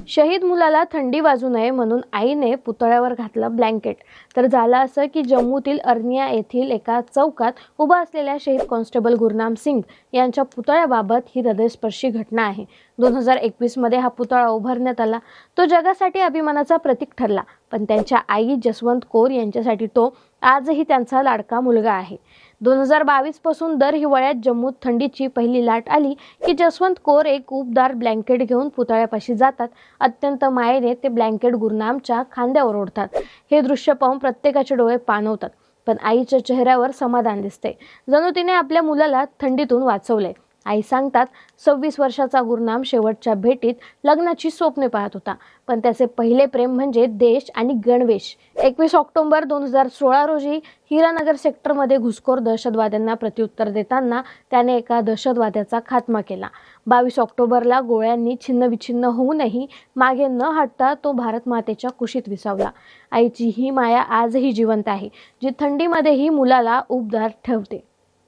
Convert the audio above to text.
शहीद मुलाला थंडी वाजू नये म्हणून आईने पुतळ्यावर घातलं ब्लँकेट. तर झालं असं की जम्मूतील अर्निया येथील एका चौकात उभा असलेल्या शहीद कॉन्स्टेबल गुरनाम सिंग यांच्या पुतळ्याबाबत ही हृदयस्पर्शी घटना आहे. 2021 मध्ये हा पुतळा उभारण्यात आला. तो जगासाठी अभिमानाचा प्रतीक ठरला, पण त्यांच्या आई जसवंत कौर यांच्यासाठी तो आजही त्यांचा लाडका मुलगा आहे. 2022 पासून दर हिवाळ्यात जम्मूत थंडीची पहिली लाट आली की जसवंत कौर एक उबदार ब्लँकेट घेऊन पुतळ्यापाशी जातात. अत्यंत मायेने ते ब्लँकेट गुरनामच्या खांद्यावर ओढतात. हे दृश्य पाहून प्रत्येकाचे डोळे पाणवतात, पण आईच्या चेहऱ्यावर समाधान दिसते, जणू तिने आपल्या मुलाला थंडीतून वाचवले. आई सांगतात, 26 वर्षाचा गुरनाम शेवटच्या भेटीत लग्नाची स्वप्ने पाहत होता, पण त्याचे पहिले प्रेम म्हणजे देश आणि गणवेश. 21 ऑक्टोबर 2016 रोजी हिरानगर सेक्टरमध्ये घुसखोर दहशतवाद्यांना प्रत्युत्तर देताना त्याने एका दहशतवाद्याचा खात्मा केला. 22 ऑक्टोबरला गोळ्यांनी छिन्नविछिन्न होऊनही मागे न हटता तो भारत मातेच्या कुशीत विसावला. आईची ही माया आजही जिवंत आहे, जी थंडीमध्येही मुलाला उबदार ठेवते.